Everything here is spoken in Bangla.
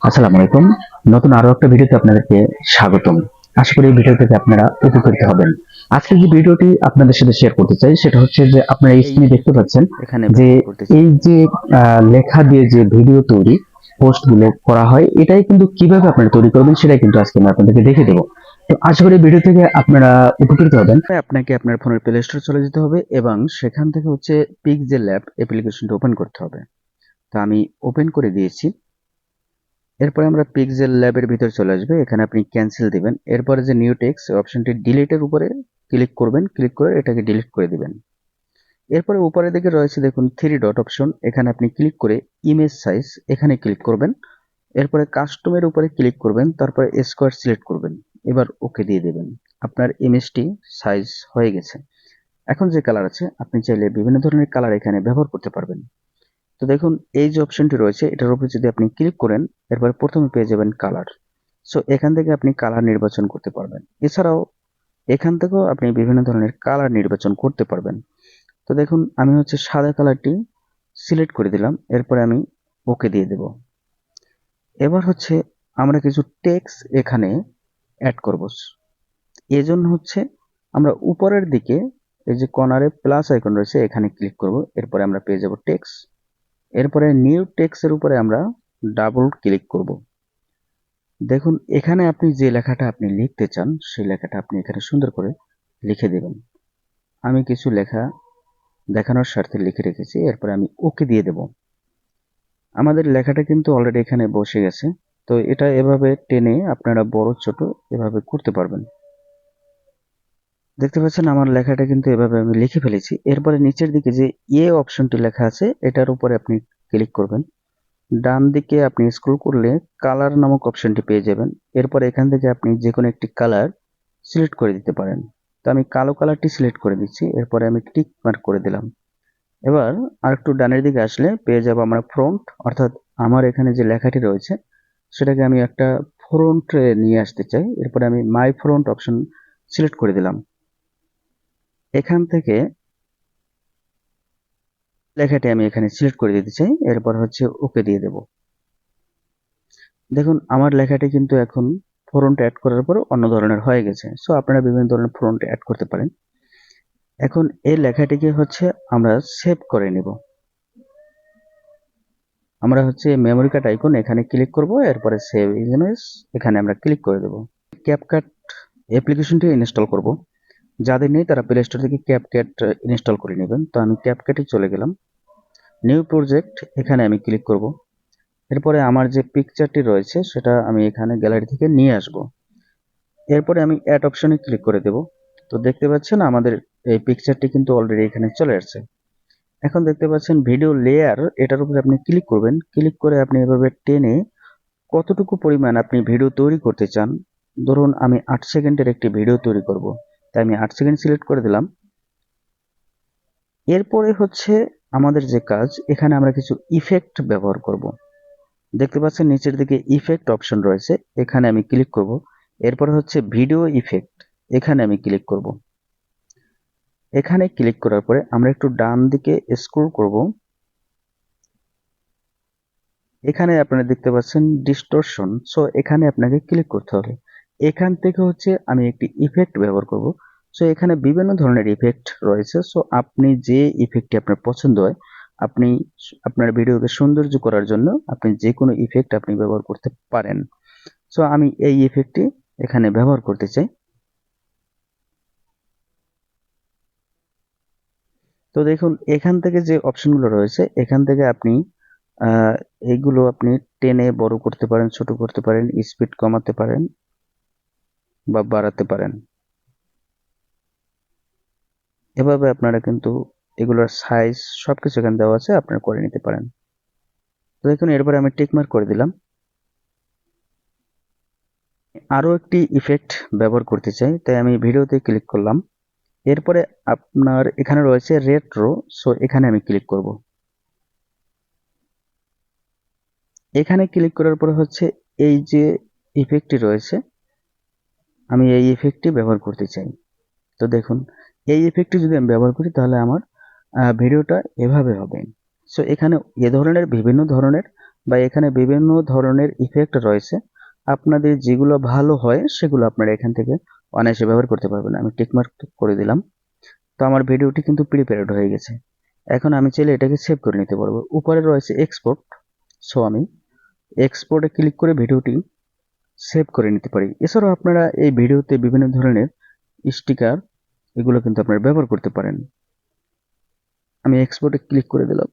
আসসালামু আলাইকুম। নতুন আরো একটা ভিডিওতে আপনাদেরকে স্বাগতম। আশা করি এই ভিডিও থেকে আপনারা উপকৃত হবেন। আজকে যে ভিডিওটি আপনাদের সাথে শেয়ার করতে চাই সেটা হচ্ছে যে আপনারা এই স্ক্রিনে দেখতে পাচ্ছেন এখানে যে ব্যবহার করতেছি। এই যে লেখা দিয়ে যে ভিডিও তৈরি পোস্ট গুলো করা হয় এটাই কিন্তু কিভাবে আপনারা তৈরি করবেন সেটাই কিন্তু আজকে আমি আপনাদেরকে দেখে দেবো। তো আশা করি ভিডিও থেকে আপনারা উপকৃত হবেন। আপনাকে আপনার ফোনের প্লে স্টোর চলে যেতে হবে এবং সেখান থেকে হচ্ছে পিক্সেল ল্যাব অ্যাপ্লিকেশনটা ওপেন করতে হবে। তো আমি ওপেন করে দিয়েছি। এরপরে আমরা পিক্সেল ল্যাবের ভিতর চলে আসবে। এখানে আপনি ক্যান্সেল দিবেন। এরপরে যে নিউ টেক্সট অপশনটি ডিলিটের উপরে ক্লিক করবেন, ক্লিক করে এটাকে ডিলিট করে দিবেন। এরপরে উপরের দিকে রয়েছে দেখুন থ্রি ডট অপশন, এখানে আপনি ক্লিক করে ইমেজ সাইজ এখানে ক্লিক করবেন। এরপরে কাস্টমের উপরে ক্লিক করবেন, তারপরে স্কোয়ার সিলেক্ট করবেন। এবার ওকে দিয়ে দেবেন। আপনার ইমেজটি সাইজ হয়ে গেছে। এখন যে কালার আছে আপনি চাইলে বিভিন্ন ধরনের কালার এখানে ব্যবহার করতে পারবেন। তো দেখুন এই যে অপশনটি রয়েছে এটার উপরে যদি আপনি ক্লিক করেন, এরপরে প্রথমে পেয়ে যাবেন কালার। সো এখান থেকে আপনি কালার নির্বাচন করতে পারবেন। এছাড়াও এখান থেকেও আপনি বিভিন্ন ধরনের কালার নির্বাচন করতে পারবেন। তো দেখুন আমি হচ্ছে সাদা কালারটি সিলেক্ট করে দিলাম, এরপরে আমি ওকে দিয়ে দেব। এবার হচ্ছে আমরা কিছু টেক্সট এখানে অ্যাড করব। এজন্য হচ্ছে আমরা উপরের দিকে এই যে কর্নারে প্লাস আইকন রয়েছে এখানে ক্লিক করব। এরপরে আমরা পেয়ে যাব টেক্সট। এরপরে নিউ টেক্সটের উপরে আমরা ডাবল ক্লিক করব। দেখুন এখানে আপনি যে লেখাটা আপনি লিখতে চান সেই লেখাটা আপনি এখানে সুন্দর করে লিখে দেবেন। আমি কিছু লেখা দেখানোর স্বার্থে লিখে রেখেছি, এরপরে আমি ওকে দিয়ে দেব। আমাদের লেখাটা কিন্তু অলরেডি এখানে বসে গেছে। তো এটা এভাবে টেনে আপনারা বড় ছোট এভাবে করতে পারবেন। দেখতে পাচ্ছেন আমার লেখাটা কিন্তু এভাবে আমি লিখে ফেলেছি। এরপরে নিচের দিকে যে অপশনটি লেখা আছে এটার উপরে আপনি ক্লিক করবেন। ডান দিকে আপনি স্ক্রল করলে কালার নামক অপশনটি পেয়ে যাবেন। এরপর এখান থেকে আপনি যে কোনো একটি কালার সিলেক্ট করে দিতে পারেন। তো আমি কালো কালারটি সিলেক্ট করে দিচ্ছি, এরপরে আমি টিক মার্ক করে দিলাম। এবার আরেকটু ডানের দিকে আসলে পেয়ে যাব আমরা ফ্রন্ট, অর্থাৎ আমার এখানে যে লেখাটি রয়েছে সেটাকে আমি একটা ফ্রন্টে নিয়ে আসতে চাই। এরপরে আমি মাই ফ্রন্ট অপশন সিলেক্ট করে দিলাম। এখান থেকে লেখাটি আমি এখানে সিলেক্ট করে দিতে চাই, এরপর হচ্ছে ওকে দিয়ে দেব। দেখুন আমার লেখাটি কিন্তু এখন ফন্ট অ্যাড করার পর অন্য ধরনের হয়ে গেছে। সো আপনারা বিভিন্ন ধরনের ফন্ট অ্যাড করতে পারেন। এখন এই লেখাটিকে হচ্ছে আমরা সেভ করে নেব। আমরা হচ্ছে মেমোরি কার্ড আইকন এখানে ক্লিক করব, এরপরে সেভ ইমেজ এখানে আমরা ক্লিক করে দেব। ক্যাপকাট অ্যাপ্লিকেশনটি ইনস্টল করব। যাদের নেই তারা প্লে স্টোর থেকে ক্যাপকাট ইনস্টল করে নেবেন। তো আমি ক্যাপকাটে চলে গেলাম। নিউ প্রজেক্ট এখানে আমি ক্লিক করব। এরপরে আমার যে পিকচারটি রয়েছে সেটা আমি এখানে গ্যালারি থেকে নিয়ে আসব। এরপরে আমি অ্যাড অপশনে ক্লিক করে দেব। তো দেখতে পাচ্ছেন আমাদের এই পিকচারটি কিন্তু অলরেডি এখানে চলে আসছে। এখন দেখতে পাচ্ছেন ভিডিও লেয়ার, এটার উপরে আপনি ক্লিক করবেন। ক্লিক করে আপনি এভাবে টেনে কতটুকু পরিমাণ আপনি ভিডিও তৈরি করতে চান। ধরুন আমি 8 সেকেন্ডের একটি ভিডিও তৈরি করব, তাই আমি 8 সেকেন্ড সিলেক্ট করে দিলাম। এরপরে হচ্ছে আমাদের যে কাজ, এখানে আমরা কিছু ইফেক্ট ব্যবহার করব। দেখতে পাচ্ছেন নিচের দিকে ইফেক্ট অপশন রয়েছে, এখানে আমি ক্লিক করব। এরপরে হচ্ছে ভিডিও ইফেক্ট, এখানে আমি ক্লিক করব। এখানে ক্লিক করার পরে আমরা একটু ডান দিকে স্ক্রল করব। এখানে আপনারা দেখতে পাচ্ছেন ডিস্টরশন, সো এখানে আপনাকে ক্লিক করতে হবে। এখান থেকে হচ্ছে আমি একটি ইফেক্ট ব্যবহার করব। সো এখানে বিভিন্ন ধরনের ইফেক্ট রয়েছে। সো আপনি যে ইফেক্টটি আপনার পছন্দ হয়, আপনি আপনার ভিডিওকে সৌন্দর্য করার জন্য আপনি যে কোনো ইফেক্ট আপনি ব্যবহার করতে পারেন। সো আমি এই ইফেক্টটি এখানে ব্যবহার করতে চাই। তো দেখুন এখান থেকে যে অপশনগুলো রয়েছে এখান থেকে আপনি আহ, এইগুলো আপনি টেনে বড় করতে পারেন, ছোট করতে পারেন, স্পিড কমাতে পারেন বা বাড়াতে পারেন। এভাবে আপনারা কিন্তু এগুলোর সাইজ সবকিছু এখানে দেওয়া আছে, আপনারা করে নিতে পারেন। তো দেখুন এরপরে আমি টিক মার্ক করে দিলাম। আরো একটি ইফেক্ট ব্যবহার করতে চাই, তাই আমি ভিডিওতে ক্লিক করলাম। এরপরে আপনার এখানে রয়েছে রেট্রো, সো এখানে আমি ক্লিক করব। এখানে ক্লিক করার পরে হচ্ছে এই যে ইফেক্টটি রয়েছে, আমি এই ইফেক্টটি ব্যবহার করতে চাই। তো দেখুন এই ইফেক্টটি যদি আমি ব্যবহার করি তাহলে আমার ভিডিওটা এভাবে হবে। সো এখানে এ ধরনের বিভিন্ন ধরনের বা এখানে বিভিন্ন ধরনের ইফেক্ট রয়েছে। আপনাদের যেগুলো ভালো হয় সেগুলো আপনারা এখান থেকে অনায়াসে ব্যবহার করতে পারবেন। আমি টিকমার্ক করে দিলাম। তো আমার ভিডিওটি কিন্তু প্রিপেয়ার্ড হয়ে গেছে। এখন আমি চাইলে এটাকে সেভ করে নিতে পারবো। উপরে রয়েছে এক্সপোর্ট, সো আমি এক্সপোর্টে ক্লিক করে ভিডিওটি সেভ করে নিতে পারি। এছাড়াও আপনারা এই ভিডিওতে বিভিন্ন ধরনের স্টিকার এগুলো কিন্তু আপনারা ব্যবহার করতে পারেন। আমি এক্সপোর্টে ক্লিক করে দিলাম।